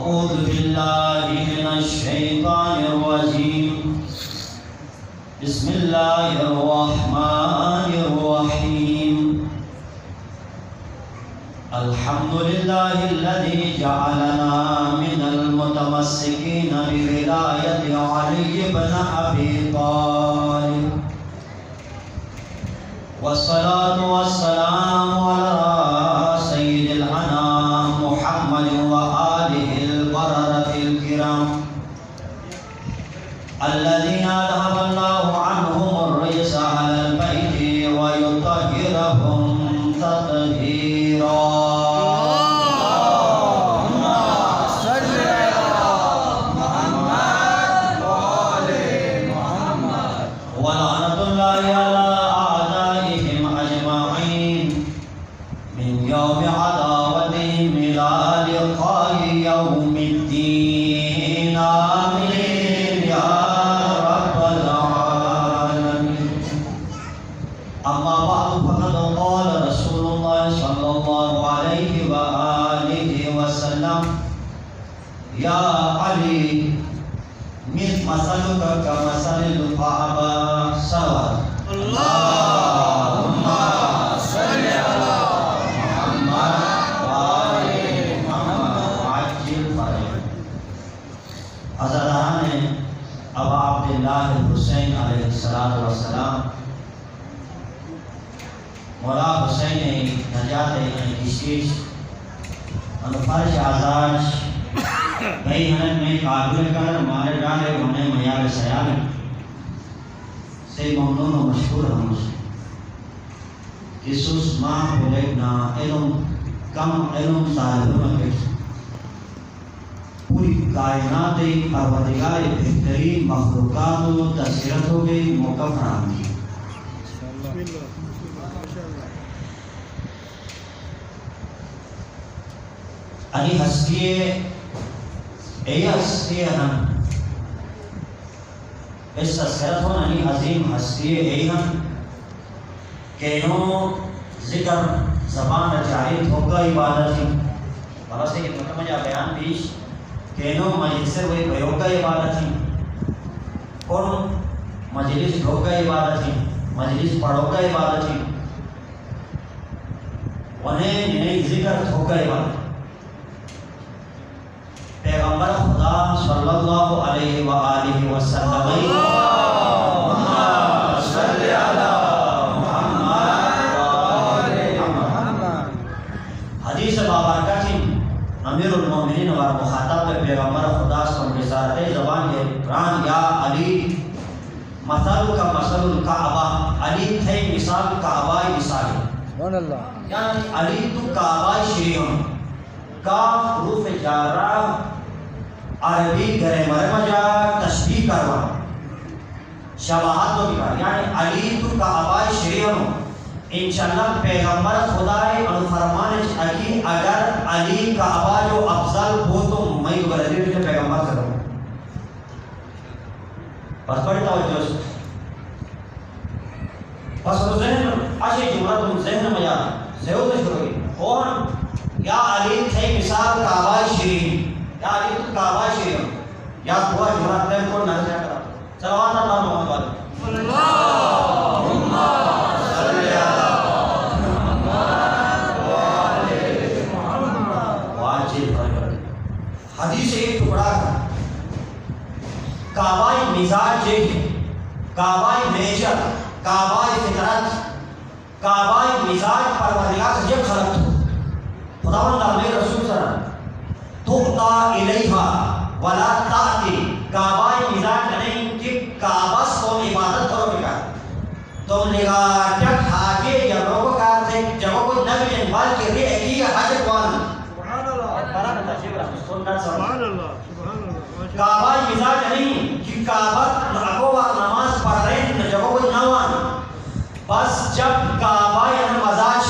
أعوذ بالله من الشيطان الرجيم بسم الله الرحمن الرحيم الحمد لله الذي جعلنا من المتمسكين بولاية علي بن أبي طالب والصلاة والسلام على سيد الأنام محمد وآله البررة الكرام الذين أذهب الله عنهم الرجس على البيت ويطهرهم تطهيرا اللهم صل على محمد وآل محمد ولعنة الله على أعدائهم أجمعين من يوم عداوتهم إلى لقاء يوم الدين آمين يا رب العالمين أما بعد فقد قال رسول الله صلى الله عليه وآله وسلم يا علي مثلك كمثل الكعبة سواء اللهم صل على محمد وآل محمد وعجل فرجهم حضران ابا عبداللہ الحسین علیہ السلام مولا حسین نجات کشیش انفرش آزاش بھئی ہنن میں قابل کر مارے ڈالے ہونے میار سیال سے ممنون و مشہور ہمس کسوس ماں بولینا علم کم علم صاحب مکش پوری کائنات پروردگار بہترین مخلوقات و تذکرتوں کے موقع فراہم کی علی ہستی ہم اس تذکرت ہوں علی عظیم ہستی ہم کہ انہوں ذکر زبان جاری دھوکہ عبادت ہی بہت سے کہ مجھا بیان پیش کہ انہوں مجلس ہوئی بیوکہ عبادت ہی کون مجلس دھوکہ عبادت ہی مجلس پڑھوکہ عبادت ہی انہیں ذکر دھوکہ عبادت پیغمبر خدا صلی اللہ علیہ وآلہ وسلم اللہم صل علی محمد وآل محمد حدیث بابرکت امیر المومنین و مخاطب پیغمبر خدا صلی اللہ علیہ وسلم زبان قرآن یا علی مثل کا مثل الکعبہ علی تھے مثال کعبہ مثال یعنی علی تو کعبہ شریعن کاف حروف جارہ عربی گرامر مجا تشبیہ کروا شباہت و بکار یعنی علی تو کعبہ شریعن انشاءاللہ پیغمبر خدای اور فرمان اکی اگر علی کعبہ جو افضل ہو تو میں بلدی کے پیغمبر کروں بس بڑی توجہ بس ذہن اشی جملہ تم ذہن میں جا ضرور شروع اور یا علی تھے مثال کعبہ شریف یا علی تو کعبہ شریف یا دعا جملہ تم کو نہ کرا صلوات اللہ محمد اللہم صل علی محمد وآل محمد واجب فرمائے حدیث ایک ٹکڑا کا کعبہ مزاج ہے کعبہ نیچر کعبہ فطرت کعبہ مزاج پروردگار سے جب خلق خداوند علیہ رسول صلی اللہ علیہ وسلم تُعْطَى إِلَيْهَا وَلَا تَعْتِي کعبہ مزاج نہیں کہ کعبہ کو عبادت کرو بکا تم نگاہ جب حاجے جگہوں کو کہتے ہیں جگہوں کو نبی انبال کے لئے ایکی حاجت وان سبحان اللہ کعبہ مزاج نہیں کہ کعبہ رکھو اور نماز پڑھ رہے ہیں جگہوں کو نوان بس جب کعبہ مزاج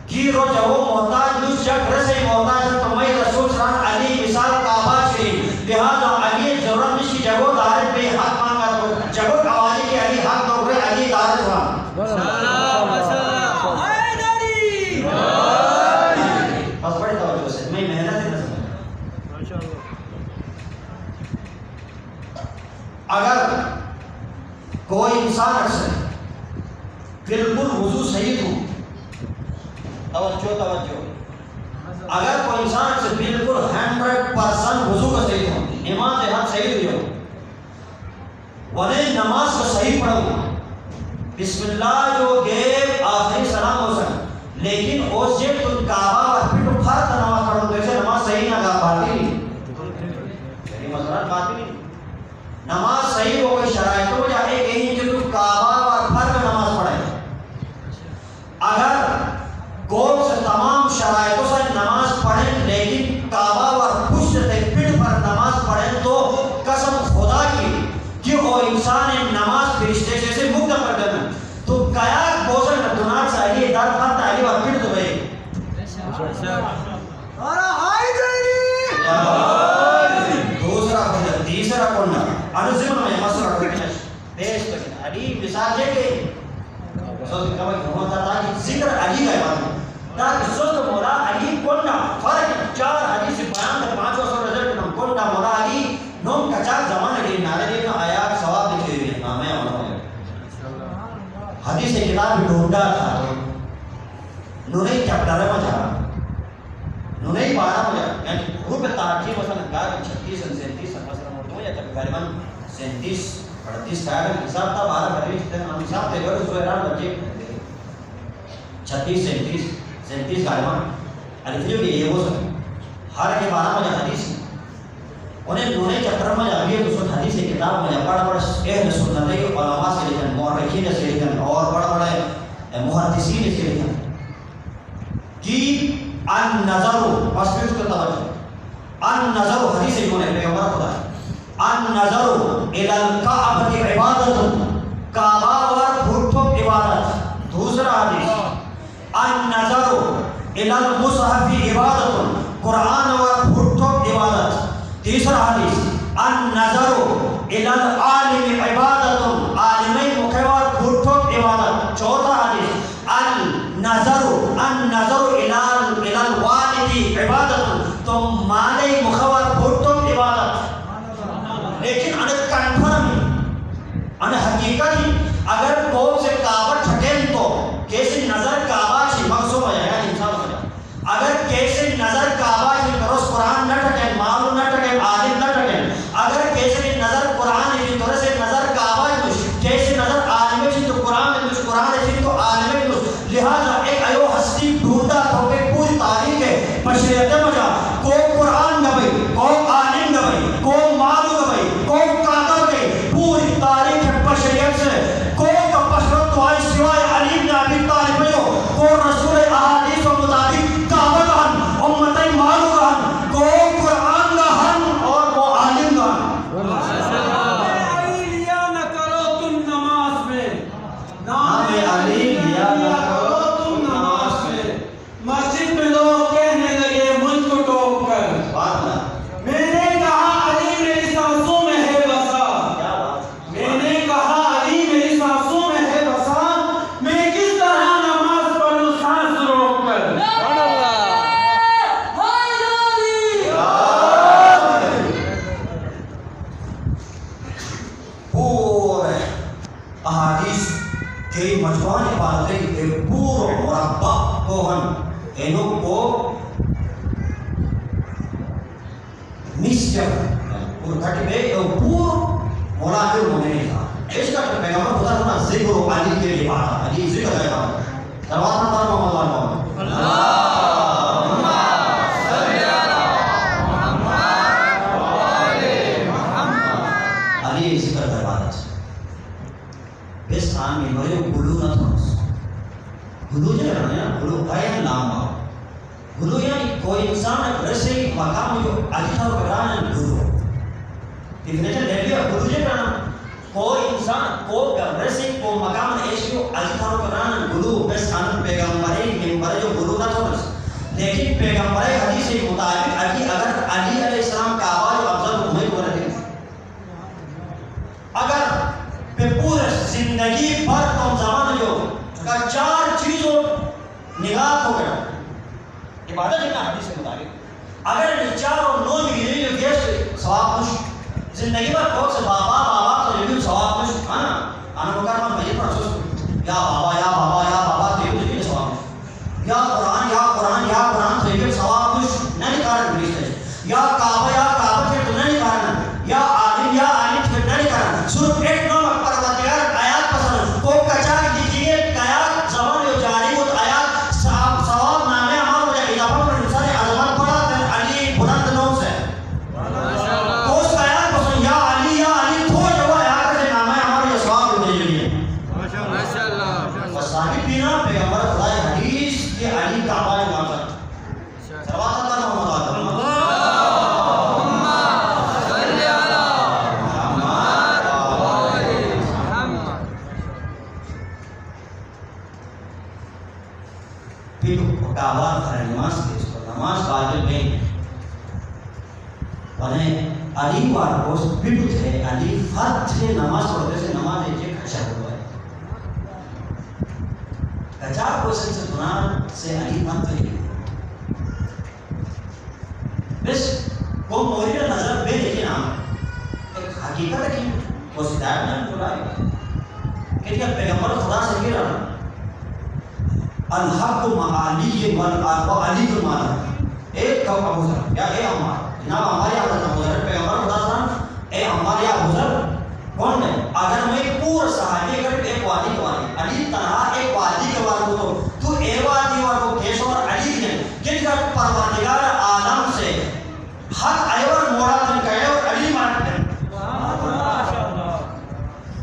کی رو جگہوں محتاج نس جگ رسے محتاج تو میں رسول صلی اللہ علیہ مثال کعبہ شریف لہذا علی ضرورت مش کی جگہوں دارت پہ حق مانگا تو جگہوں قوالی کے علی حق دو رہے علی دارت وان سلام سلام حیدری بس بڑی توجہ سے میں محنت ہے اگر کوئی انسان سے بالکل وضو صحیح ہو، توجہ، اگر کوئی انسان سے بالکل 100% وضو کا صحیح ہو، نماز حد صحیح ہوئی ہو، ونے نماز کو صحیح پڑھو، بسم اللہ جو گیب آخری سلام ہو سکے، لیکن اس جب تم کعبہ اور پھر فرد نماز پڑھو تو اسے نماز صحیح نہ گا پاتی نہیں، یعنی مسئلہ پاتی نہیں، نماز صحیح ہو کوئی شرائط ہو جائے کہیں جو تم کعبہ اور فرد نماز پڑھے، اگر گول سے تمام شرائطوں سے نماز پڑھیں لیکن کعبہ اور پشت تکبیر پر نماز پڑھیں تو قسم خدا کی کہ وہ انسان نماز فرشتے سے مقدم کر دینا تو کیا بوزن دنات سے علی دار خان تعلیم اور پھر تو بھئی دوسرا خود تیسرا کننا انزمن میں مسئلہ کرنا پیش کرنا علی مثال دے گئی سوچ کبھی ہوتا تھا کہ ذکر علی کا عبادت تاکہ سوچ مولا علی کننا فرق 4 حدیث بیان کر 500 رضا کننا مولا علی نوم کچاک زمان علی نارے دینا آیات ثواب لکھے ہوئے نامے ہونا حدیث کتاب ڈھونڈا تھا نونے چپٹر میں جا نونے 12 میں جا یعنی روپ تحقیق مثلا گار 36 37 مثلا مرتو یا جب غالباً 37 38 کا حساب تھا 12 حدیث تھے ہم حساب تھے گھر اس ویران بچے 36 37 غالباً علی فجو کہ یہ وہ سکتے ہر کے 12 میں حدیث انہیں نونے چپٹر میں جا بھی دوسرے حدیث کتاب میں بڑا بڑا اہل سنت ہے علماء سے لکھن مورخین سے لکھن اور بڑا بڑے محدثین سے لکھن کہ النظر مسجد کو توجہ النظر حدیث ہے انہیں پیغمبر خدا النظر الى الکعبۃ عبادت کعبہ اور بھٹو عبادت دوسرا حدیث النظر الى المصحف عبادت قرآن اور بھٹو عبادت تیسرا حدیث النظر الى العالم عبادت عالم مخیور بھٹو عبادت چوتھا حدیث النظر الى الوالد عبادت تو مالی مخیور بھٹو عبادت لیکن انہیں کنفرم انہیں حقیقت اگر کوئی سے کعبہ ٹھکیں تو کیسے نظر کعبہ چی مقصوم ہے یعنی انسان ہو جائے اگر کیسے نظر کعبہ چی درست قرآن نہ ٹھکیں معلوم نہ ٹھکیں عالم نہ ٹھکیں اگر کیسے نظر قرآن ہے تو سے نظر کعبہ کیسے نظر عالم ہے تو قرآن ہے قرآن ہے تو عالم ہے لہذا ایک ایو ہستی ڈھونڈا تو کہ پوری تاریخ ہے بشریت مجا کو قرآن نہ بھئی کو عالم نہ بھئی کو معلوم نہ بھئی کو قادر کے پوری تاریخ بشریت سے کو کا پشرت تو آئی سوائے علی بن ابی طالب میں کو رسول احادیث و مطابق کعبہ گہن امتی معلوم گہن کو قرآن گہن اور وہ عالم گہن علی لیا نہ کرو تم نماز میں نام علی لیا نہ کرو تم نماز میں مسجد میں لوگ کہنے لگے مجھ کو ٹوک کر بات نہ میں نے کہا علی میری سانسوں میں ہے بسا کیا بات میں نے کہا علی میری سانسوں میں ہے بسا میں کس طرح نماز پڑھوں سانس روک کر پورے احادیث کے مجموعہ عبادتیں ایک پورا مربع کو ہم انہوں کو مسجد اور گھٹ میں پور مناظر ہونے نہیں تھا اس کا پیغمبر خدا ہونا ذکر علی کے لیے بات علی ذکر ہے بات سلوات پر محمد اللہم صلی علی محمد وآل محمد علی ذکر ہے بات بس آمی مرے گلو نہ تھوڑس گلو جو ہے نا گلو قائم لامبا گلو یعنی کوئی انسان رسی مقام جو علی تھا کرنا ہے گلو ڈیفینیشن لے لیا گلو جو کرنا کوئی انسان کو رسی کو مقام ایسی جو علی تھا کرنا ہے گلو بس آن پیغمبری ممبر جو گلو نہ تھوڑس لیکن پیغمبری حدیث کے مطابق علی اگر علی علیہ السلام کعبہ جو افضل ہوئے کو رہے اگر پہ پورے زندگی بھر تو زمان جو کا 4 چیزوں نگاہ ہو گیا عبادت جتنا حدیث کے مطابق اگر 4 اور 9 مہینے انہیں علی وارکوس بڑو تھے علی فرد تھے نماز پڑھتے سے نماز ایک کھچا ہوا ہے کچا کوشن سے دنان سے علی فرد تھے بس وہ موری نظر بے لیکن ایک حقیقت ہے کہ وہ ہدایت نہ بلائے کہ کیا پیغمبر خدا سے کہہ رہا الحق معالی وعلی المعنی ایک کب ابو ذر یا اے عمار جناب ہمارے حضرت ابو ذر پیغمبر خدا سے اے عمار یا ابو ذر کون ہے اگر میں پورا صحابی کر ایک وادی کو علی تنہا ایک وادی کے وارد ہو تو اے وادی وارد کیس اور علی نے جن کا پروردگار عالم سے حق ایور موڑا تن کہے اور علی مانتے ہیں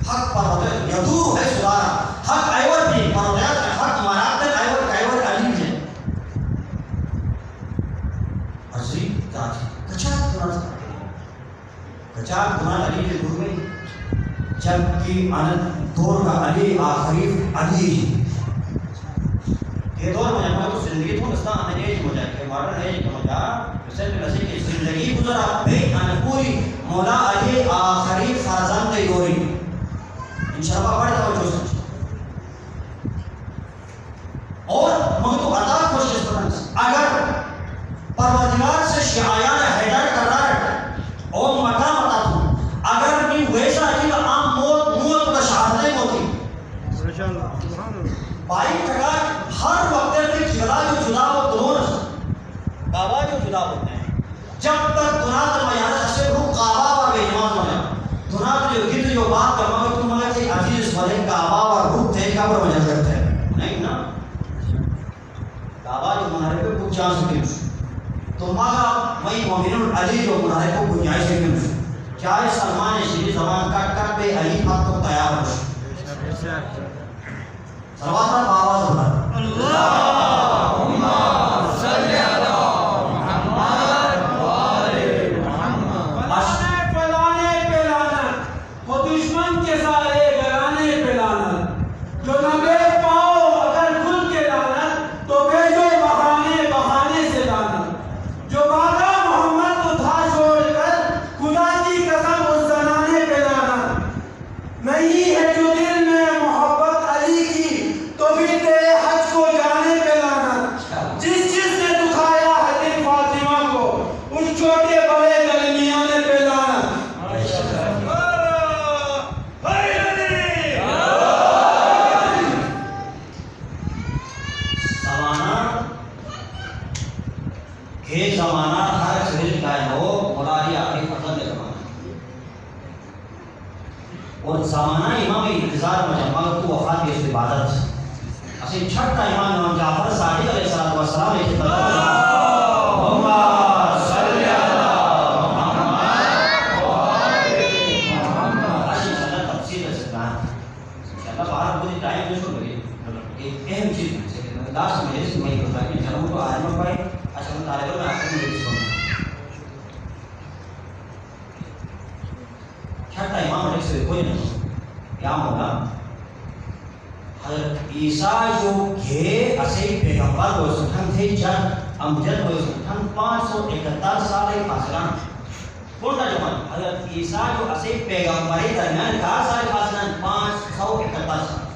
حق پروردگار یدور ہے سدارا حق ایور بھی پروردگار حق مانتے ہیں ایور ایور علی نے عظیم ذات کچاک دنان علی کے دور میں جبکہ انت دور کا علی آخری علی یہ دور میں جب تو زندگی تو اس طرح ایج ہو جائے کہ ماڈرن ایج کا مجھا مثل میں نسی کی زندگی گزرا بے ان پوری مولا علی آخری فرزند دوری انشاءاللہ بڑے توجہ سمجھ اور مگتو عطا خوش اسپرنس اگر پروردگار سے شعایان حیدر کر رہا ہے اور مکہ مطا تو اگر بھی ویسا کہ عام موت کا شہادتیں ہوتی بائی ٹکا ہر وقت میں جدا جو جدا ہو دونوں کعبہ جو جدا ہوتے ہیں جب تک دنات میانہ سے روح کعبہ اور بے ایمان ہونے دنات جو گیت جو بات کرنا ہے تم مگر سے عزیز والے کعبہ اور روح تھے قبر میں نظر کرتے ہیں نہیں نا کعبہ جو منارے پہ کچھ جان سکتے ہیں تو ماں میں مومن علی جو منارے کو گنجائش سکتے ہیں چاہے سلمان شریف زمان کٹ پہ علی پاک تو تیار ہو سلوات پر آواز ہوتا اللہم صلی علی محمد وآل محمد فلانے پہ لعنت وہ دشمن کے سارے گرانے پہ لعنت جو نبے پاؤ اگر کھل کے لعنت تو بھیجو بہانے سے لعنت جو بابا محمد کو تھا چھوڑ کر خدا کی قسم اس زنانے پہ لعنت نہیں ہے جو دل میں محبت علی کی تو بھی تیرے حج کو جانے پہ لعنت جس نے دکھایا ہے دل فاطمہ کو ان چھوٹے بڑے درمیانے پہ لعنت یہ زمانہ ہر شہر کا ہو مولا علی آخری فرزند زمانہ اور زمانہ امام انتظار مجمع تو وفات کی اس عبادت اسی چھٹا امام جعفر صادق علیہ السلام ایک اللہم صلی علی محمد وآل محمد اسی چلنا تفصیل ہے سکتان انشاءاللہ باہر بودی ٹائم میں شروع لگے ایک اہم چیز ہے داس میں اس میں ہوتا ہے کہ جنہوں کو آرمہ پائے اچھا میں طالب میں آخر میں اس کو چھٹا امام علیہ سے کوئی نہیں کیا ہوگا حضرت عیسیٰ جو گھے اسے پیغمبر ہوئے سکھن تھے جب امجد ہوئے سکھن 571 سال فاصلان کونٹا جوان حضرت عیسیٰ جو اسے پیغمبری درمیان 4 سال فاصلان 571 سال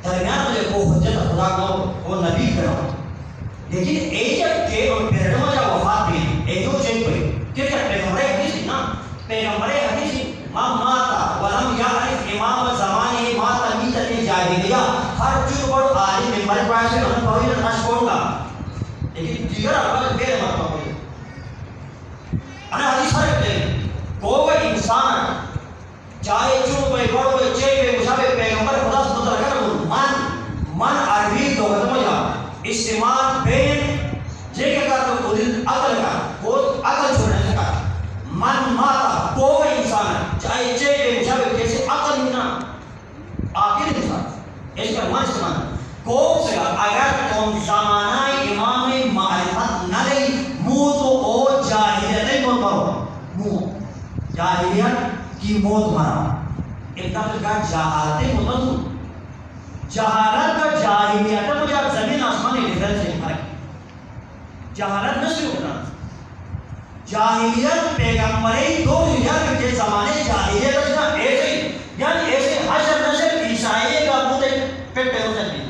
درمیان مجھے کو حجت خدا کو وہ نبی کرو لیکن ایجب کے اور پیرڈوں جا وفات بھی ایجو چین پہ کیونکہ پیغمبر حدیثی نا پیغمبر حدیثی ما ماتا ولم یعرف امام زمانی ماتا میتت جاہلیہ ہر جو بڑھ آلی ممبر پاس سے ہم پوری نش کون گا لیکن دیگر اول بیر مرتبہ ہوئی انا حدیث فرق دے کوئی انسان چاہے چون کوئی بڑھ کوئی چیئے کوئی مشابہ پیغمبر خدا سے مطلع کرو من عربی تو ختم جا استعمال بین جے کے کار تو دل عقل کا وہ عقل چھوڑنے سکا من ماتا کوئی انسان چاہے چیئے مشابہ کیسے عقل ہی نا آخر انسان اس کا من استعمال کوپ سے اگر کون زمانہ امام معرفت نہ لئی مو تو او جاہلیت نہیں موت پاؤ مو جاہلیت کی موت مارا ایک دفعہ کہا جہالت مطلب جہالت کا جاہلیت کا مجھے آپ زمین آسمانی ڈیفرنس ہے فرق جہالت نہ شروع کرنا جاہلیت پیغمبری دو یار کے زمانے جاہلیت نہ ایسے یعنی ایسے حشر نشر عیسائی کا بوتے پیٹے ہو سکتی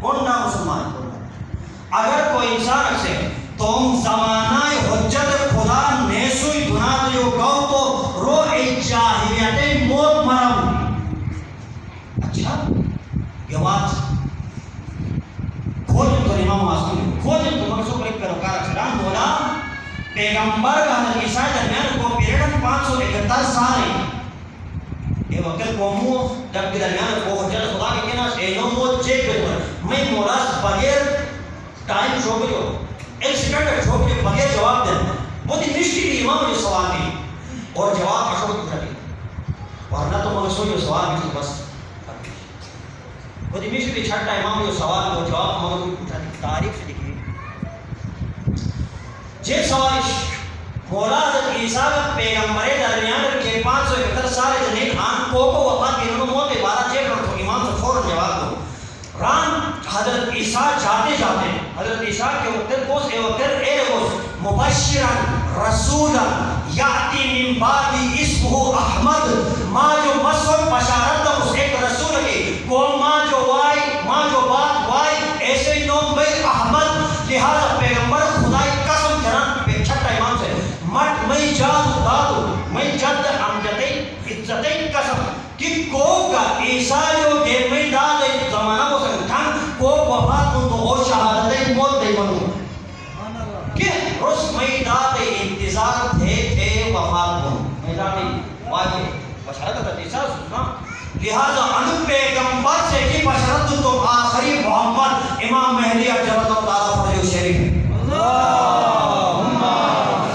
کون نہ مسلمان اگر کوئی انسان سے تم زمانہ حجت خدا نیسوی گناہ جو گاؤں کو رو ای جاہلیت موت مرم اچھا یہ بات کھوجن تو امام معصوم کھوجن تو مقصود پر ایک پیروکار اکثران بولا پیغمبر کا حضرت عیسیٰ درمیان کو پیریڈ 571 سال ہے یہ وقت قوموں جب کے درمیان کو حجت خدا کے کہنا اینو موت چیک کرو میں مولاس بغیر ٹائم چھوڑ جو ایک سیکنڈ چھوڑ جو بغیر جواب دیں بہت ہی مشکل امام نے سوال کی اور جواب اشوک پوچھا دی ورنہ تو مقصود جو سوال بھی بس بہت ہی مشکل چھٹا امام جو سوال کو جواب مقصود پوچھا دی تاریخ سے لکھی جے سوال مولا حضرت عیسیٰ پیغمبر درمیان کے 571 سال جنین آن کو وفات کی انہوں موت عبارت چیک کرو امام سے فوراً جواب دو ران حضرت عیسیٰ جاتے جاتے حضرت عیسیٰ کے وقت کوس اے وقت اے کوس مبشرا رسولا یعطی من بعد اسمہ احمد ما جو مسور بشارت دا اس ایک رسول کی کون ما جو وائی ما جو بات وائی ایسے نوم بھئی احمد لہذا پیغمبر خدای قسم کران پہ چھٹا امام سے مٹ میں جاد دادو میں جد امجدیں عزتیں قسم کہ کو کا عیسیٰ جو گیر میں داد زمانہ کو سنگھان کو وفات کن تو اور شہادتیں موت دے بنو کہ رس میں داد انتظار تھے وفات کن میں داد واجہ بشارت حضرت عیسیٰ سننا لہذا ان پیغمبر سے کی بشارت تو آخری محمد امام مہدی عجلت و تعالیٰ فرج شریف اللہم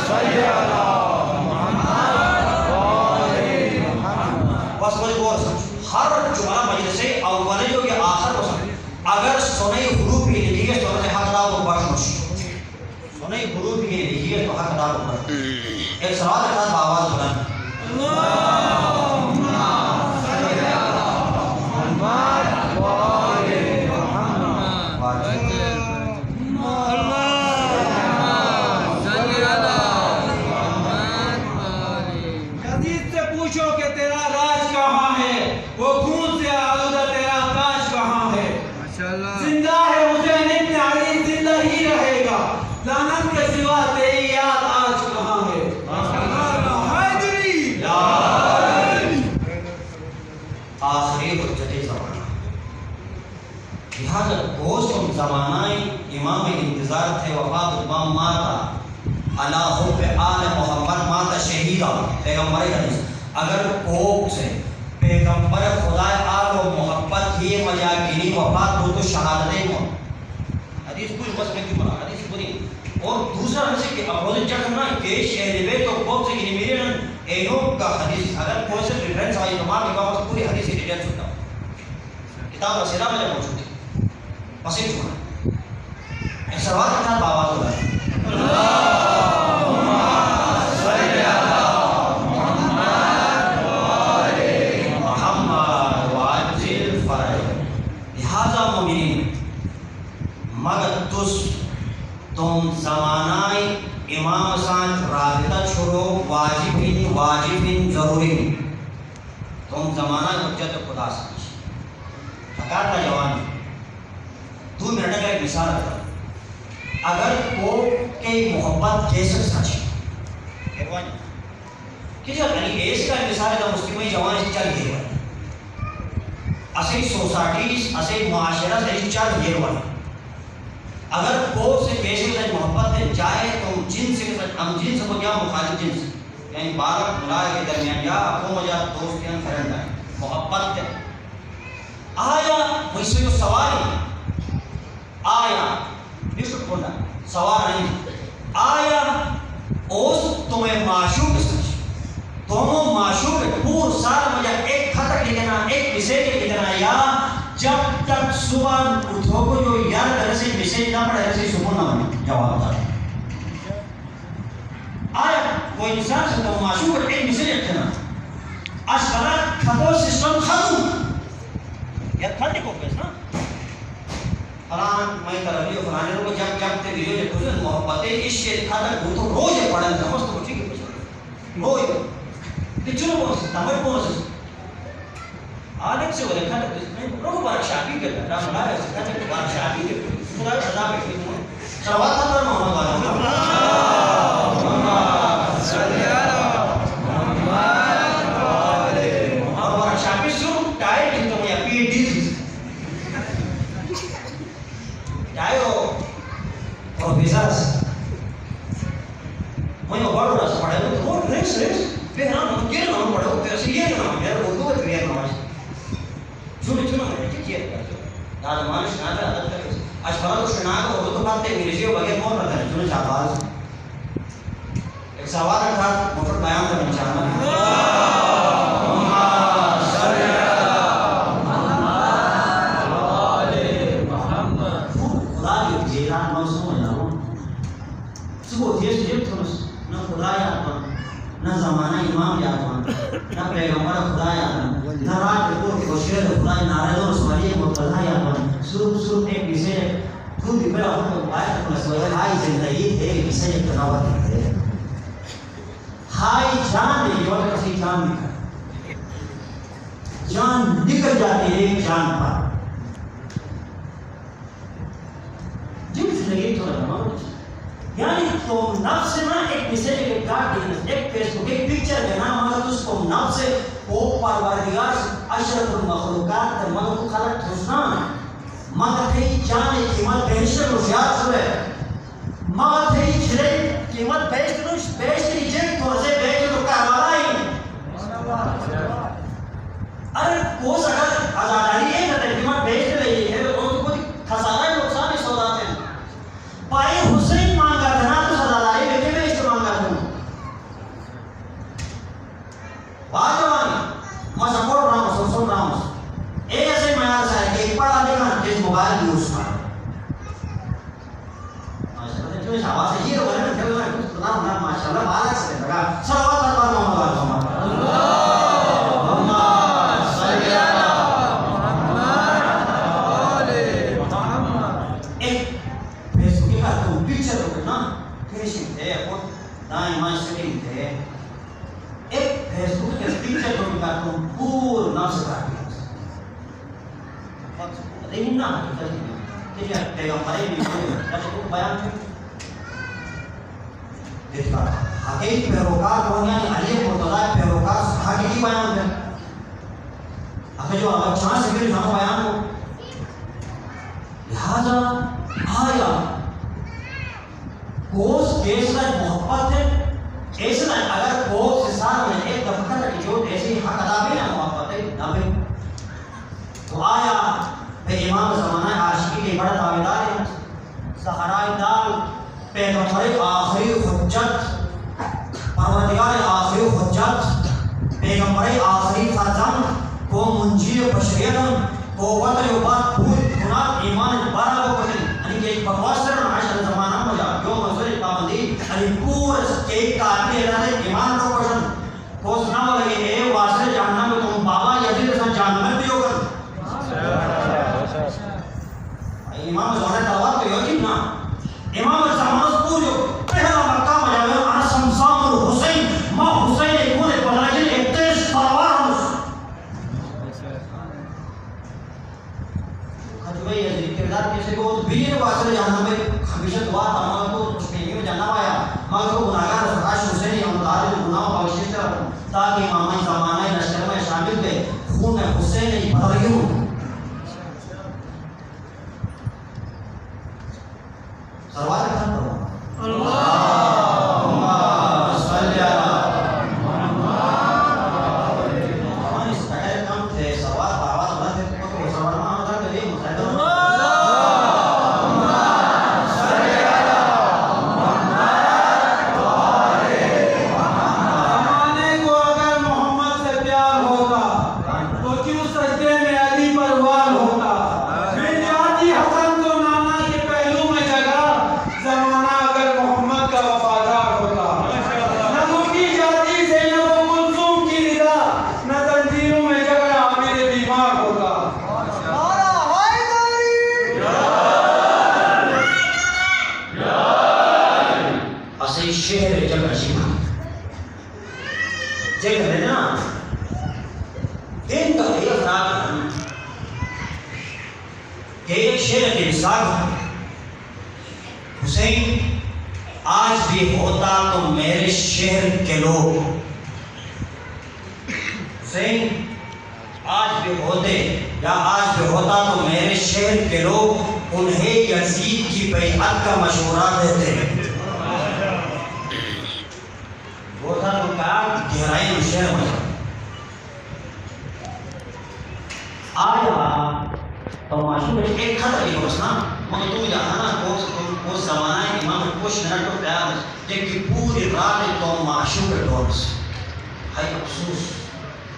صلی علی محمد وآلہ محمد بس مجھے غور سمجھ ہر جمعہ مجلس سے اول جو کہ آخر کو سمجھ اگر سنئی حروف کی لکھی ہے تو انہیں حق دار کو بڑھ مش سنئی حروف کی لکھی ہے تو حق دار کو بڑھ ایک سوال کے ساتھ آواز بلند اللہم صلی علی محمد وآلہ محمد یزید سے پوچھو کہ تیرا راج کہاں ہے وہ خون سے آلودہ تیرا تاج کہاں ہے زندہ ہے حسین ابن علی زندہ ہی رہے گا لعنت کے سوا تیری یاد آج کہاں ہے حیدری آخری حجت زمانہ لہذا دوستم زمانہ امام انتظار تھے وفات امام ماتا علا حب آل محمد ماتا شہیدہ پیغمبر حدیث اگر کوک سے پیغمبر خدا آل و محبت ہی مجاگینی وفات ہو تو شہادتیں ہوں حدیث پوری بس میں کیوں بنا حدیث پوری اور دوسرا حدیث کہ اپوزٹ چکر نہ کہ شہر بے تو کوک سے گنی میرے اینو کا حدیث اگر کوئی سے ریفرنس آئی تمام کے بعد پوری حدیث کی ڈیٹیلز ہوتا ہے کتاب رسیدہ میں جب موجود ہے بس ایک چھوڑا ایک سوال کے ساتھ آواز ہوتا ہے اللہم صلی علی محمد وآلہ محمد وعجل فرج لہذا مومنین مگر تم زمانہ امام سان رابطہ چھوڑو واجبین ضروری تم زمانہ حجت خدا سمجھ فکار کا جوان 2 منٹ کا ایک مثال رکھتا اگر کو کے محبت کیسے سچ ہے کہ جب ایس کا مثال ہے مسلمیں جوان سے چل گئے ہوئے اسی سوسائٹیز اسی معاشرہ سے چل گئے ہوئے اگر کو سے کیسے سچ محبت ہے چاہے تم جن سے ہم جن سے کو کیا مخالف جن سے یعنی بارک ملائے کے درمیان یا اپنوں مجھا دوستیاں فرند ہے محبت ہے آیا ویسے جو سوال ہے آیا سوال نہیں آیا اوس تمہیں معشوق سمجھ تمہیں معشوق پور سال مجھے ایک خط لکھنا ایک میسیج لکھنا یا جب تک صبح اٹھو کو جو یار ایسے میسیج نہ پڑے ایسے صبح نہ بنے جواب دار آیا کوئی انسان سے تم معشوق ایک میسیج لکھنا اشکرا خطو سسٹم ختم یا خط کو کیسا فلاں مسلمان میں طرف یہ فلانے لوگ جب جب تے ویڈیو جب کچھ محبت عشق کھاتا تو روز پڑھن سمجھ تو ٹھیک ہے روز کہ چلو وہ سمجھ پہنچ آلک سے وہ کھاتا میں روز بار شادی کرتا رام اللہ سے کھاتا بار شادی کرتا خدا عذاب ہے صلوات پر محمد محمد صلی اللہ محمد اور شادی شروع ٹائل کی تو یہ P D Ayo, profesores. Bueno, guardo las paredes. Oh, res. Pero no quiero no paro, pero si quiero no, ya lo tuve que ver nomás. Chulo, ¿qué quieres? Nada más, nada. As palavras que nada, o tu parte me dizia, bagai mau nada, chulo chaval. Ek sawal tha, mufat bayan karna chahta. نہ زمانہ امام یاد نہ پیغمبر خدا یاد نہ رات کو کوشش خدا نارے اور سواری مطلع یاد سرو ایک ویسے تو بھی بڑا ہو بات کو سوال ہائی زندگی ہے ویسے ایک تناوت ہے ہائی جان یہ اور کسی جان نکل جاتی ہے جان پر جب زندگی تو رہا یعنی تو نفس میں ایک مسئلے کے کاٹ دینا ایک فیس بک ایک پکچر دینا مگر اس کو نفس کو پروردگار اشرف المخلوقات در مگر کو خلق تھوسنا مگر تھی جانے قیمت بیشتر و زیاد سوئے مگر تھی جلے قیمت بیشتری جن توزے بیشتر کا ہمارا ہی ارے کوس اگر آزاداری ہے کہ قیمت بیشتر رہی ہے تو کوئی خسارہ نقصان اس ہوتا ہے پائے حسین مانگا تھا تو سزاداری بیٹے میں اس مانگا تھا باجوانی میں سپورٹ راموس سن راموس ایک ایسے معیار سے ہے کہ پڑھا لکھا جس موبائل یوز کرا ماشاءاللہ جو شاباش ہے یہ لوگ ہیں نا کچھ پتا ہونا ماشاءاللہ بالک سے لگا صلوات اللہ محمد محمد صلی اللہ محمد ایک فیس بک کا تو پکچر ہو نا فینیشنگ تھے اور دائیں مائیں سیٹنگ تھے ایک فیس بک کے پکچر کو کا تو پور نفس کا لیکن نہ کہ پیغمبر بھی کو بیان تھے دیکھا حقیقی پیروکار کون یعنی علی مرتضی پیروکار حقیقی بیان تھے اگر جو اگر چاند سے پھر ہم بیان ہو لہذا آیا کوس کیسا محبت ہے ایسا اگر کوس سے ساتھ میں ایک دفعہ کی جو ایسی حق ادا بھی نہ محبت ہے نہ بھی تو آیا پہ امام زمانہ عاشقی کے بڑا دعویدار ہے زہرائے دال پیغمبر آخری حجت پروردگار آخری حجت پیغمبر آخری فرزند کو منجی بشریتم کو وطن یوبات پھول گناہ ایمان بارہ کو پسند یعنی کہ ایک بکواس کرنا معاشر زمانہ ہو جا جو منظور پابندی یعنی پورا ایک کاتلی ارادہ ایمان کو پسند کو سنا ہو لگے اے واسر جاننا میں تم بابا یزید سن جاننا بھی ہو کر امام زہرہ تلوات تو یقین نا امام زمانہ پورو پہلا مقام جاوے انا سمسام الحسین ما حسین ایکون بدراجن اکتیش پروار ہمس خطبہ یزید کردار کیسے کو بیر واسر جاننا میں ہمیشہ دعا تمام کو تشکیمی میں جاننا پایا مگر کو گناہگار فرقاش حسینی ہم تعالی گناہ و بخشش کر تاکہ امام زمانہ لشکر میں شامل تھے خون حسین بدریوں سروات کھان کرو اللہم صلی علی محمد ہمیں اس پہلے کام تھے سروات باوات بات ہے تو سروات ماں ہوتا ہے کہ متحدہ اللہم صلی علی محمد زمانے کو اگر محمد سے پیار ہوگا تو کیوں سجدے میں علی اسی شہر جگہ شیما جگہ ہے نا دن کا یہ افراد کہ ایک شہر کے مثال حسین آج بھی ہوتا تو میرے شہر کے لوگ حسین آج بھی ہوتے یا آج بھی ہوتا تو میرے شہر کے لوگ انہیں یزید کی بیعت کا مشورہ دیتے وہ تھا تو کہا گہرائی میں شہر میں آیا تو معشوق ایک خطر ہی بسنا مگر تو جہانا کو زمانہ ہے امام کچھ منٹ تو قیام لیکن پوری رات تو معشوق ڈورس ہے افسوس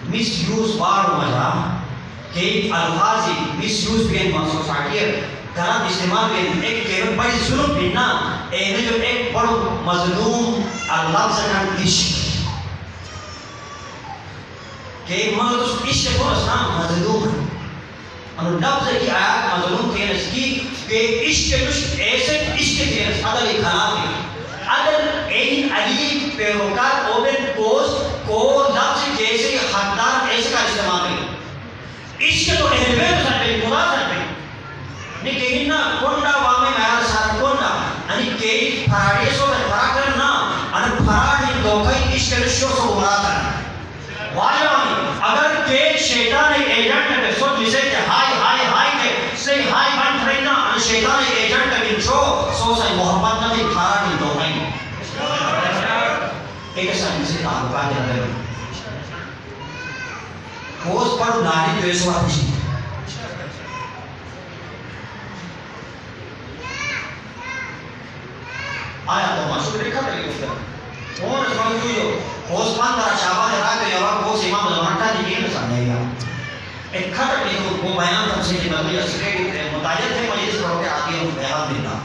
مس یوز بار مجا کہ الفاظی مس یوز بھی ان سوسائٹی غلط استعمال بھی ایک کیون بڑی ظلم بھی نا ایک جو ایک بڑا مظلوم لفظ کا عشق کہ مگر تو عشق کو اسنا مظلوم اور لفظ کی آیات مظلوم کے اس کی کہ عشق کچھ ایسے عشق کے اس عدل خلاف ہے اگر این علی پیروکار اوبن کوست کو لفظ جیسے حقدار ایسے کا استعمال ہے عشق تو اہل بیت سر پہ خدا سر پہ نہیں کہیں نا کونڈا وامی میرا سارا کونڈا یعنی کئی فراڑی سو فرا کرنا ان فراڑی دوکھائی عشق رشو سو مراد ہے واجوانی اگر کہ شیطان ایجنٹ میں سوچ جسے کہ ہائی ہائی ہائی کے سے ہائی بن رہنا ان شیطان ایجنٹ میں سو سے محبت نہ بھی فراڑی دوکھائی ایک ایسا انسی تعلقات ہے اندر خوز پر ناری تو ایسا خوشی آیا تو معشوق دیکھا تھا لیکن کون اس وقت ہوئی ہو خوز پان درہ شعبان راہ کے یوہ خوز امام زمانتا دی گئی نسان ہے گا ایک خطر لیکن وہ بیان تم سے جنبی اسکریٹی تھے مطالعت تھے مجلس پر ہوتے آتی ہوں بیان دینا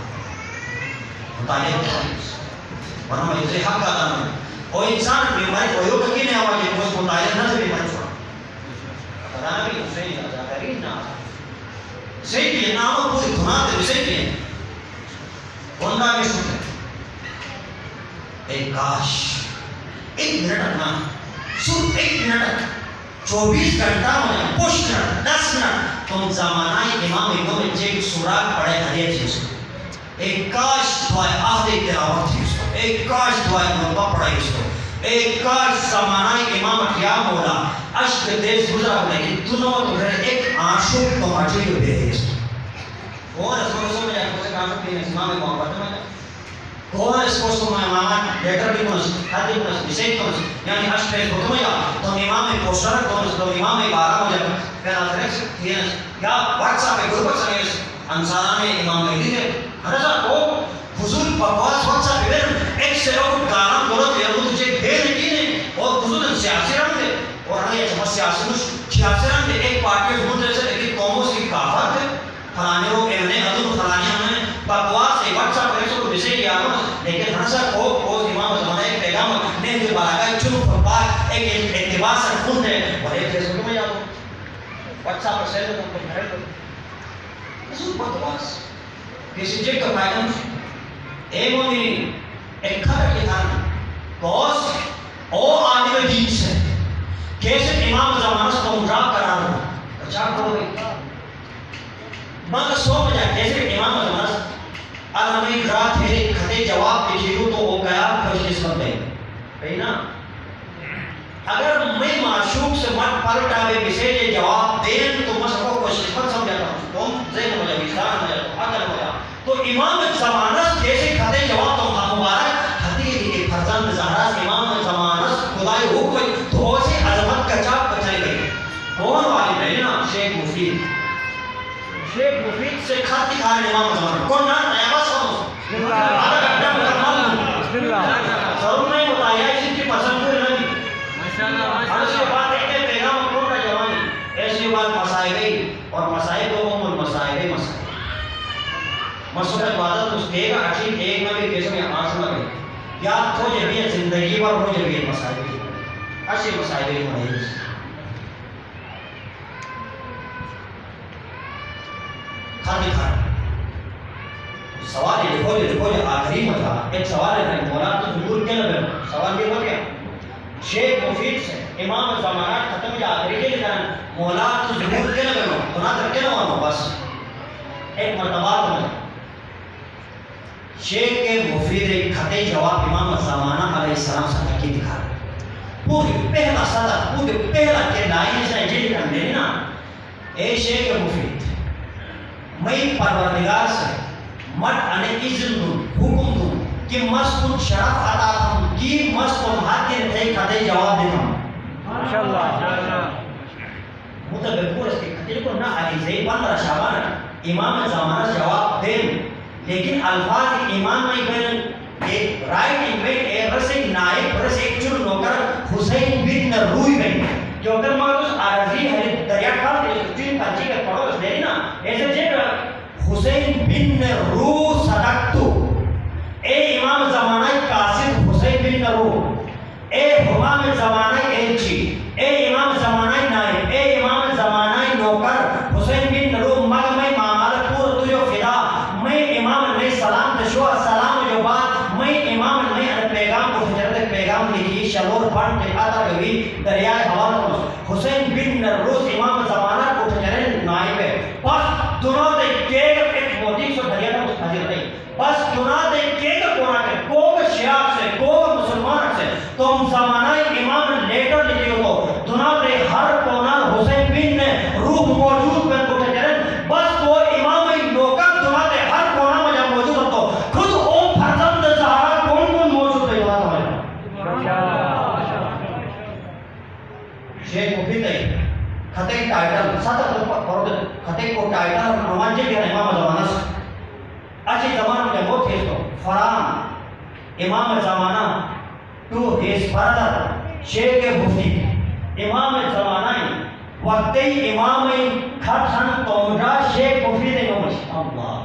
مطالعت تھے ورنہ مجلس حق کا دن ہے اور انسان بیماری کو یوں ککی نہیں آواز یہ خوز مطالعت نہ سے بیماری چھوڑا خدانا بھی حسین جا کری نا صحیح بھی ناموں پوری دھناتے بھی صحیح بھی ہیں بندہ میں سکتے ایک کاش ایک منٹ اپنا صرف ایک منٹ 24 گھنٹہ مجھے پوش منٹ 10 منٹ تم زمانہ امام ابن جیب سوراخ پڑھے حریت چیز کو ایک کاش دعائے آہد تلاوت تھی اس کو ایک کاش دعائے مربع پڑھائی اس کو ایک کاش زمانہ امام قیام مولا عشق دیس گزرا ہونے کی دنوں تو پھر ایک آنشوک تو مجھے ہو دے اس کو کون اس کو سمجھا ہے کسے کام کرتے ہیں امام محبت میں کون اس کو سمجھا امامات لیٹر بھی کنس حد بھی کنس بسیت کنس یعنی عشق دیس حکمیا تو امام پوشتر کنس تو امام بارہ ہو جائے پھر آترکس تھینس یا واٹساپ پہ گروپ سنیس انسانان امام مہدی تھے حضا کو حضور بکواس واٹساپ پہ بیرن ایک سے لوگ کارم گرد یا وہ تجھے بھیر نکینے اور حضور سیاسی رنگ دے اور ہمیں یہ سمجھ سیاسی مش سیاسی رنگ دے ایک پارٹی حضور جیسے لیکن قوموں کی کافت ہے فلانے لوگ ایمنے عدل فلانے ہمیں بکواس ایک واٹساپ پہ ایسے کو بسے کیا لیکن حضا کو امام زمانہ ایک پیغام نے جو باراگاہ چلو فرپاک ایک اتباع سے خون ہے اور ایک جیسے کو میں جاؤں واٹساپ پر سیل کو بھرے دو حضور بکواس کسی جیک کا پیغام اے مومنین ایک خطر کے تھانا کوس او آدم دین سے کیسے امام زمانہ سے تم ڈراپ کرا رہا اچھا کرو گئی مگر سو بجا کیسے امام زمانہ سے علمی ڈراپ تھے کھتے جواب دیجیے تو وہ گیا خوش قسمت میں کہیں نا اگر میں معشوق سے مت پلٹا ہوئے کسی یہ جواب دیں تو میں سب کو خوش قسمت سمجھاتا ہوں تم ذہن مجھے ویسان مجھے عقل مجھے تو امام زمانہ جیسے کھتے جواب تو مبارک حدیث فرزند زہرا امام زمانہ خدای ہو کوئی تو اسے عظمت کا چاپ بچائی گئی کون والی ہے نا شیخ مفید سے خط دکھا رہے امام زمانہ کون نا نیابہ سمجھ آدھا گھنٹہ مکمل ضرور نہیں بتایا اس کی پسند کوئی نہیں ایسی بات ایک پیغام کون کا جوانی ایسی بات مسائبی اور مسائب لوگوں میں مسائبی مسائب مسئلہ عبادت اس ایک عجیب ایک میں بھی کیسے میں آنسو لگے یاد ہو جبیت زندگی پر ہو جبیت مسائبی ایسی مسائبی ہو رہی ہے خالی خالی سوال یہ دیکھو آخری مجھا ایک سوال ہے مولا تو ضرور کیا لگے سوال یہ ہو گیا شیخ مفید سے امام زمانہ ختم جا آخری کے لئے مولا تو ضرور کیا لگے گنا تر کیا لگے بس ایک مرتبہ تمہیں شیخ مفید ایک خطے جواب امام زمانہ علیہ السلام سے حقی دکھا رہے پوری پہلا صدر پوری پہلا کے لائن سے جل کر دے نا اے شیخ مفید میں پروردگار سے مٹ انے اذن دوں حکم دوں کہ مستن شرف عطا ہم کی مستن حاکر تھے خطے جواب دیتا ہوں ماشاءاللہ مطلب اس کے خطے کو نہ علیزے 15 شعبان امام زمانہ جواب دیں لیکن الفاظ امام میں بین ایک رائٹنگ میں ایک رسے نائب رسے چل نوکر حسین بن روی بین جو اگر مارکس آرزی ہے دریا کھا تین پانچی کا پڑھو اس دے نا ایسے جیب حسین بن رو صدقتو اے امام زمانہ قاسم حسین بن رو اے امام زمانہ ایلچی اے امام زمانہ نائب اے امام زمانہ نوکر حسین بن رو مغمی معاملہ پور تجھو فدا میں امام نے سلام تشوہ سلام جو بات میں امام نے پیغام کو حجرت پیغام لکھی شلور پھنٹ لکھاتا گوی دریائے حوال حسین بن روز امام زمانہ کو حجرت نائب ہے بس دنوں دے کیگ ایک موتی سو دریائے اس حجرت ہے بس دنوں دے کیگ کونا کے کوگ شیعہ سے کوگ مسلمان سے تم زمانہ امام لیٹر لکھی ہو تو دنوں دے ہر کونا حسین بن روح موجود میں کو حجرت بس وہ امام نوکر دنوں دے ہر کونا میں جب موجود ہو تو خود او فرزند زہرہ کون کون موجود ہے یہاں ہمارے شیخ مفید ہے خطے ٹائٹل ساتھ خطے کو ٹائٹل رومانچے بھی ہے امام زمانہ سے اچھی زمانہ میں وہ تھے تو فرام امام زمانہ ٹو ہیز فردر شیخ مفید امام زمانہ وقتی امام کھٹھن تومرا شیخ مفید نمش اللہ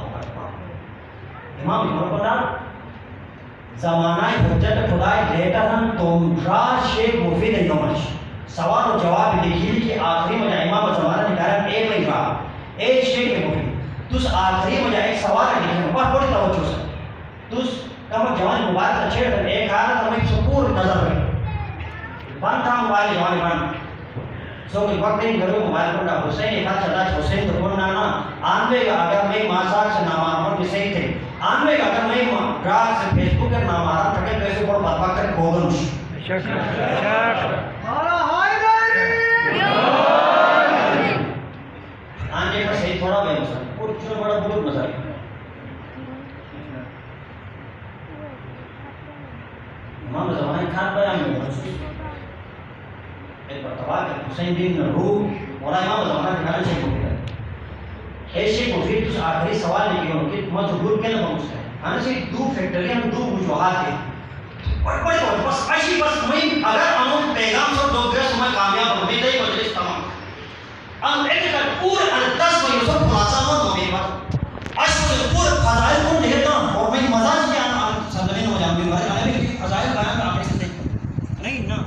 امام مفید زمانہ حجت خدای لیٹر ہم تومرا شیخ مفید نمش سوال و جواب لکھی کہ آخری مجھا امام زمانہ نکارا اے میں رہا اے شیخ مفید تُس آخری مجھا ایک سوال لکھی ہے بہت بڑی توجہ سے تُس کم جوان مبارک چھیڑ کر ایک حالت ہمیں سپور نظر رہے بند تھا موبائل جوانی بند سو کہ وقت ایک گھروں موبائل بندہ حسین ایک ہاتھ چلا حسین تو بولنا نا آنوے گا اگر میں ماساک سے نامارمت بھی صحیح تھے آنوے گا اگر میں گراہ سے فیس بک کر نامارم کھٹے تو ایسے بڑھ بات کر کوگنش آنجے کا صحیح تھوڑا بے مسئلہ اور چھوڑا بڑا بہت مسئلہ امام زمانہ کھان بیان میں محسوس ایک مرتبہ کہ حسین بن روح مولا امام زمانہ دکھانے سے مفید ہے اے شیخ مفید تُس آخری سوال لکھی ہوں کہ تمہیں ضرور کے لئے بہت ہے ہاں سے دو فیکٹری ہم دو وجوہات ہیں بڑی تو بس ایسی بس میں اگر ہم پیغام سے دو گرس میں کامیاب ہوں میرے مجلس تمام ہم ایک کر پورے انتس میں یوسف خلاصہ مت ہو میری بات اشک سے پورے فضائل کو نہتا ہوں اور میں مزاج کیا صدرین ہو جاؤں گے میں بھی فضائل بیان کر آپ سے نہیں نا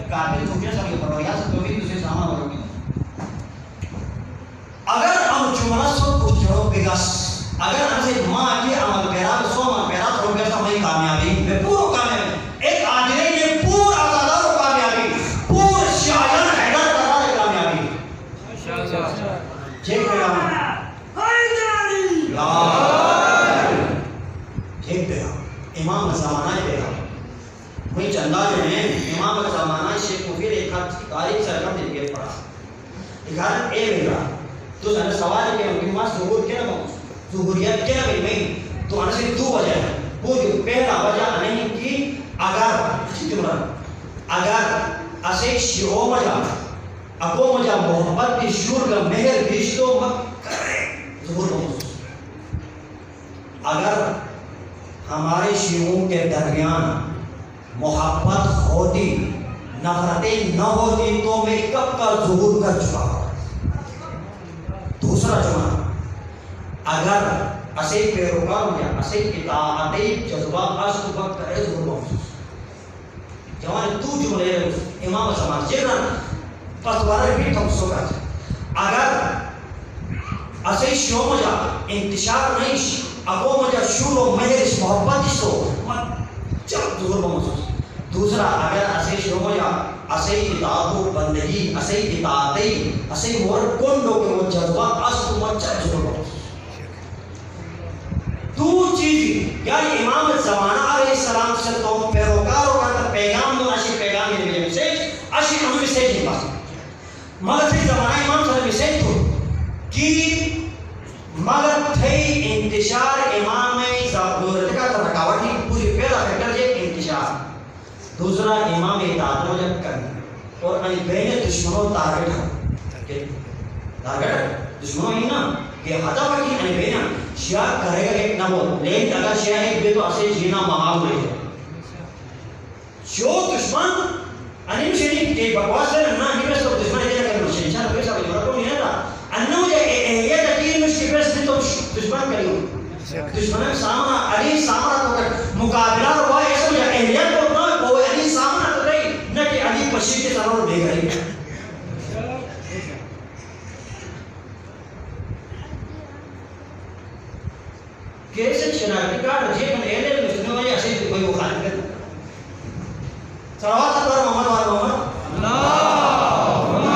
قابل تو کیا سب یہ پرویا سے تو بھی دوسرے سامان ہو گے اگر ہم جملہ سب کچھ جو بگس اگر ہم سے ماں کی عمل پیرات سو عمل پیرات ہو گیا تو ہمیں کامیابی میں پورا کامیابی ایک آدھرے نے پورا آزادہ و کامیابی پور شاہدان حیدر کرا دے کامیابی چیک پیغام ایک پیغام امام زمانہ پیغام کوئی چندہ جو ہے امام زمانہ شیخ مفید ایک ہاتھ تاریخ سرکم دل کے پڑا ایک ہاتھ اے میرا تو سارے سوال ہے کہ ان کے پاس ظہور کیا نہ ظہوریت کیا نہ نہیں تو ان سے دو وجہ ہے وہ جو پہلا وجہ نہیں کہ اگر اسے شیعوں مجھا اکو مجھا محبت کی شور کا مہر رشتوں مت کرے ظہور محسوس اگر ہمارے شیعوں کے درمیان محبت ہوتی نفرتیں نہ ہوتی تو میں کب کا ظہور کر چکا ہوں دوسرا جمعہ اگر اسے پیروکار یا اسے اطاعتی جذبہ عشق وقت کرے ظہور محسوس جوان تو جملے امام زمان جنران پس بارے بھی تم سکت اگر اسے شیعوں مجھا انتشار نہیں اگو مجھے شروع مہرش محبت سو جب دور بمسوس دوسرا اگر اسے شروع مجھے اسے اطاعت و بندگی اسے اطاعتی اسے مور کنڈو کے وہ جذبہ اس تو مچہ ضرور بمسوس دو چیزی یعنی امام زمانہ علیہ السلام سے تو پیروکاروں کا پیغام دو اشی پیغام یہ میسیج اشی ہم میسیج نہیں پاس مگر تھی زمانہ امام صلی میسیج تو کہ مگر تھی انتشار امام ضرورت کا رکاوٹ ہی پوری پیدا فیکٹر جے انتشار دوسرا امام اطاعت و جب کرنی اور انی بین دشمنوں ٹارگٹ دشمنوں ہی نا کہ ہدف کی انی بین شیعہ کرے گا ایک نہ بول لیکن اگر شیعہ ایک بے تو اسے جینا محال ہوئے گا جو دشمن انیم شریف کے بکواس ہے نا ہی بس تو دشمن ہے کہ مجھے انشاءاللہ پیسا بھی جورا تو نہیں ہے تھا انہوں مجھے اہلیت اکیر مجھ کی پیس بھی تو دشمن کری ہوں دشمن سامنا علی سامنا تو کر مقابلہ ہوا ایسا مجھے اہلیت کو اتنا وہ علی سامنا تو رہی نہ کہ علی پشی کے سامنا دے گئی کیسے شناختی کارڈ جے من اہل مسلموں میں ایسے کوئی مخالف کرتا صلوات پر محمد و محمد اللہم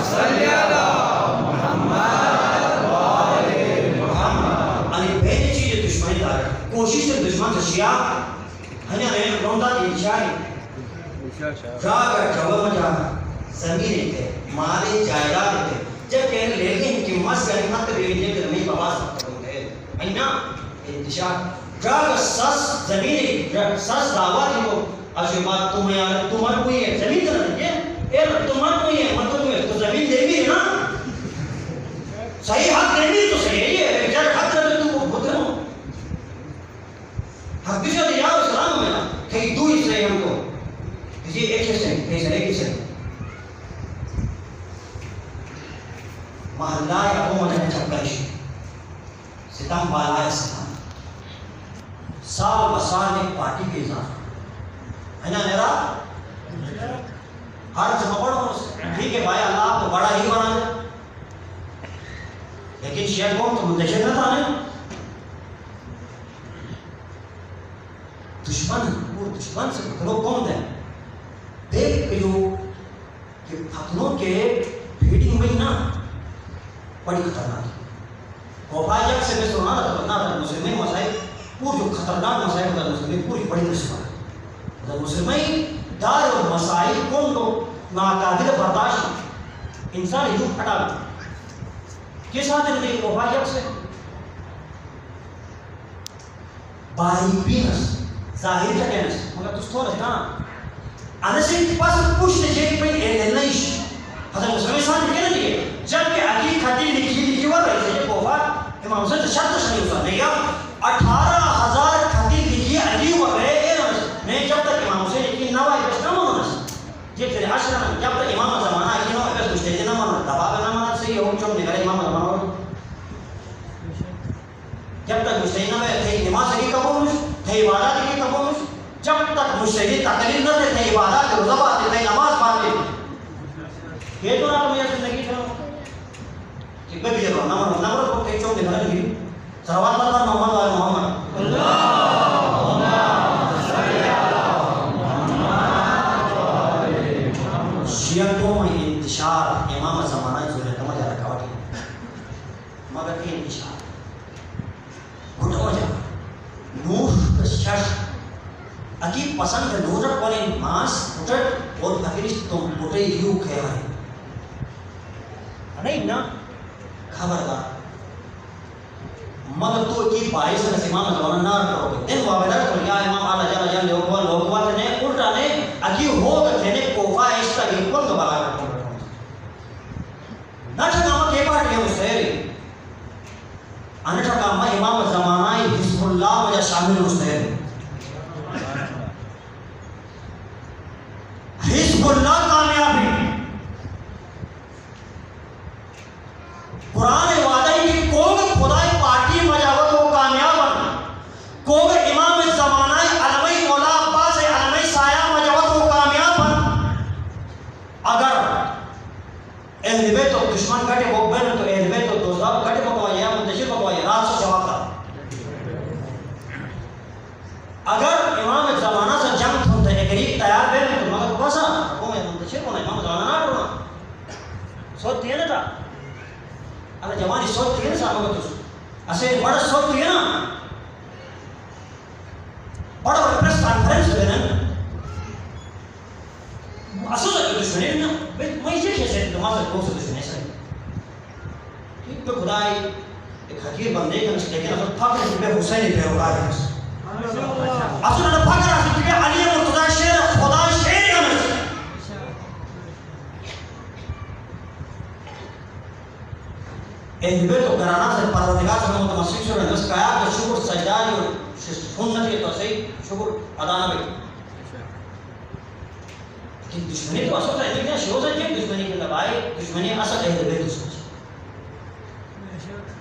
صلی علی محمد و آل محمد علی پہلی چیز دشمنی دار کوشش سے دشمن سے شیعہ ہنیا رہن روندا دی شاہی جاگر جواب مجا زمین تھے مالی جائیداد تھے جب کہنے لیکن کہ مسئلہ مت بیوینے کے رمی بواز مطلب ہے اینا انتشار جاگر سس زمین سس دعوات ہی کو اچھے بات تمہیں یار تمہار کوئی ہے زمین تو نہیں ہے تمہار کوئی ہے مطلب کوئی ہے تو زمین دے بھی ہے نا صحیح حق دے بھی تو صحیح ہے یہ جب حق دے تو وہ بھتے ہوں حق بھی شاید یاد اسلام میں نا کہیں دو ہی صحیح ہم کو کسی ایک حصے کہیں سے ایک حصے محلہ یا کو مجھے چپکرش ستم بالا ہے ستم سال بسال ایک پارٹی کے اضافہ ہے نا میرا ہر جمع پڑھو ٹھیک ہے بھائی اللہ آپ کو بڑا ہی بنا دے لیکن شیعہ قوم تو منتشر نہ تھا نہیں دشمن وہ دشمن سے پتلوں کون دے دیکھ پیو کہ پتلوں کے بھیڑی میں نا بڑی خطرناک وفا جب سے میں سنا تھا بتنا تھا مسلمین مسائل پور جو خطرناک مسائل ہوتا ہے مسلمین پوری بڑی دشمن مسلمین دار و مسائل کون لو ناقابل برداشت انسان یوں ہٹا لو کس حد میں وفایت سے باہی بینس ظاہر جگنس مگر تو تھوڑا نا انسان کے پاس کچھ نہیں پہ نہیں حضرت مسلمان سان کہنا نہیں جب کہ علی خطیب لکھی ہوا رہی ہے وفات امام حسین سے شرط نہیں ہوتا نہیں 18,000 خطیب لکھی علی ہوا رہے نہیں جب تک امام حسین کی نوائی بس نہ مانا جب تیرے عشرہ جب تک امام زمانہ کی نوائی بس مجھتے نہ مانا دبا نہ مانا صحیح ہو چون نکلے امام زمانہ ہو جب تک مجھتے نوائی تھے نماز کی قبول تھے عبادات کی قبول جب تک مجھتے تقلیل نہ تھے عبادات کے روزہ پاتے تھے نماز پاتے یہ تو نہ تو میرا زندگی تھا کہ میں بھی جب نمبر کو کہیں چون نکلے گی صلوات پر محمد و محمد اللہم شیعوں میں انتشار امام زمانہ ضرورت ہے مجھے رکھاوٹ ہے مگر یہ انتشار گھٹو جا نور شش اکی پسند نور والے ماس اٹھٹ اور اکریش تم اٹھے یوں کھے رہے نہیں نا خبردار مگر تو کی باعث ہے امام زمانہ نہ کرو گے ان وابدار تو یا امام اعلی جل جل لوگوا نے الٹا نے اکی ہو کہ نے کوفا اس کا بالکل دوبارہ کرتے نہ چاہتا کہ پارٹی ہے مستحری انٹھا کام امام زمانہ حزب اللہ وجہ شامل مستحری حزب اللہ کامیابی قرآن وعدہ کی کوگ خدای پارٹی مجاوت وہ کامیاب کوگ امام زمانہ علمی مولا عباس علمی سایہ مجاوت وہ کامیاب اگر اہل بیت و دشمن گھٹے وہ بین تو اہل بیت و دوزاب گھٹے بکوائی یا منتشر بکوائی رات سے جواب کر دشمنی نا میں یہ کیسے نماز کو سے دشمنی سے ٹھیک تو خدای ایک حقیر بندے کا لیکن اصل فخر پہ حسین پیروکار ہے اصل نہ فخر اصل پہ علی مرتضی شیر خدا شیر کا نام تو کرانا سے پروردگار سے متمسک سے نس کہا کہ شکر سجدہ جو سنت ہے تو صحیح شکر ادا نہ بھی کہ دشمنی تو اصل ہے لیکن شروع سے کہ دشمنی کے لبائے دشمنی اصل اہل بیت دشمنی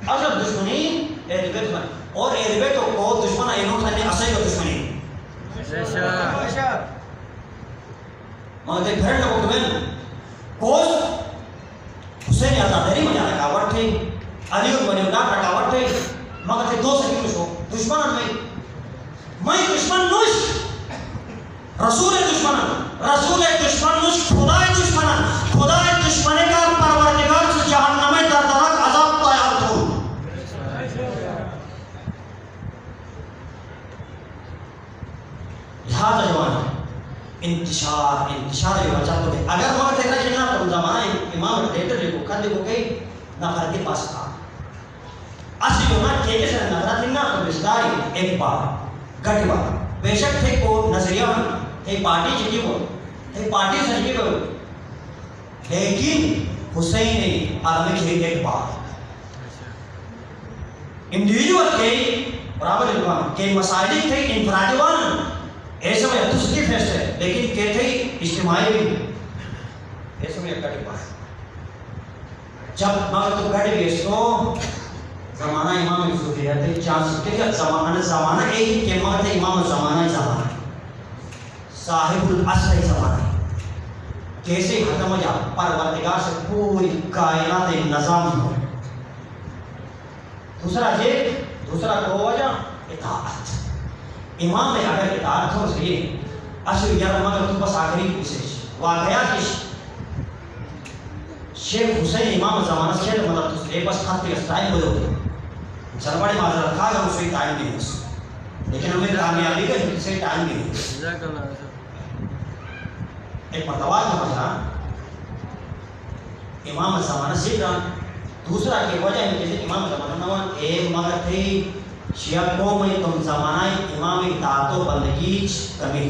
اصل دشمنی اہل بیت دشمنی اور اہل بیت کو دشمن اینوں سے اصل کا دشمنی مگر گھر لوگ تمہیں کوس حسین آزاداری میں جانا رکاوٹ تھی علی اور بنی اللہ رکاوٹ تھی مگر تھے دو سکی کچھ ہو دشمن میں دشمن نوش رسول دشمن نوش خدا دشمن کا پروردگار سے جہنم میں دردناک عذاب تیار تھو لہذا جوان انتشار یہ بچہ کو دے اگر مگر دیکھنا چاہیے نا تو زمانہ امام ڈیٹر لکھو کھا دیکھو کہ نفر کے پاس تھا اسی جو نا کیکے سے نظرہ تھی نا تو رشداری ایک بار گھٹ بار بے شک تھے کو نظریہ میں تھے پارٹی چکی کو تھے پارٹی سجی کو لیکن حسین نے عالم کھیل ایک بار انڈیویجول کے برابر علمان کے مسائلی تھے انفرادیوان ایسا میں دوسری فیصلہ ہے لیکن کہتے ہی اجتماعی بھی ایسا میں اکٹھ پاس جب مگر تو گھڑ بھی اس کو زمانہ امام یوسف دیا تھے چانس سکتے کہ زمانہ ایک کہ مگر تھے امام زمانہ صاحب العصر زمانہ کیسے ختم ہو جا پروردگار سے پوری کائنات نظام ہو دوسرا کو وجہ اطاعت امام نے اگر اطاعت ہو سے یہ اصل یار مگر تو بس آخری کوشش واقعہ کی شیخ حسین امام زمانہ سے مطلب تو سے بس خط کے ٹائم بدل گیا سربڑی معذرت تھا کہ اسے ٹائم نہیں ہے لیکن ہمیں کامیابی کا اسے ٹائم نہیں ہے ایک مرتبہ کا مسئلہ امام زمانہ سے دوسرا کی وجہ ہے کہ امام زمانہ نوان ایک مگر تھی شیعہ قوم میں تم زمانہ امام اطاعت و بندگی کمی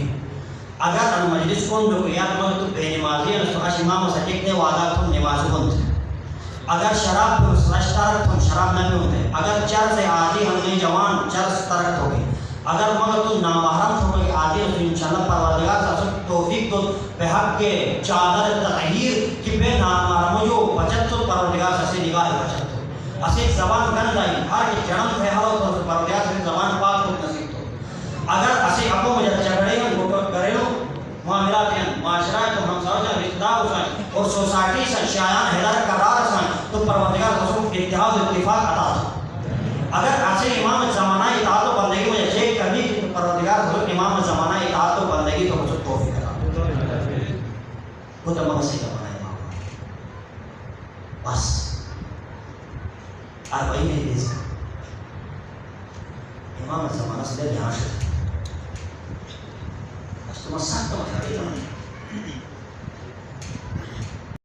اگر ان مجلس کون جو یاد مگر تو بے نمازی ہے تو اش امام سٹک نے وعدہ تم نماز بند اگر شراب پر سرشتار تم شراب نہ ہوتے اگر چر سے عادی ہم نے جوان چر ترک ہو گئی اگر مگر تو نامحرم ہو گئی عادی تو انشاءاللہ پروردگار سے توفیق تو بحق کے چادر تغییر کہ بے نامحرم جو بچت تو پروردگار سے نگاہ بچت اسے زبان گند آئی ہر کی جنم تھے ہو تو پروردگار سے زبان پاک کو نصیب تو اگر اسے اپو مجھے جھگڑے ہیں وہ کرے ہو معاملات ہیں معاشرہ تو ہم سمجھیں رشتہ دار ہیں اور سوسائٹی سے شایان ہدایت قرار ہیں تو پروردگار رسول اتحاد و اتفاق عطا تھا اگر ایسے امام زمانہ اطاعت و بندگی میں چیک کرنی تو پروردگار رسول امام زمانہ اطاعت و بندگی تو مجھے توفیق عطا وہ تمام سے زمانہ امام بس اور وہی نہیں دیز امام زمانہ سے یہاں سے اس تو مساق تو مطلب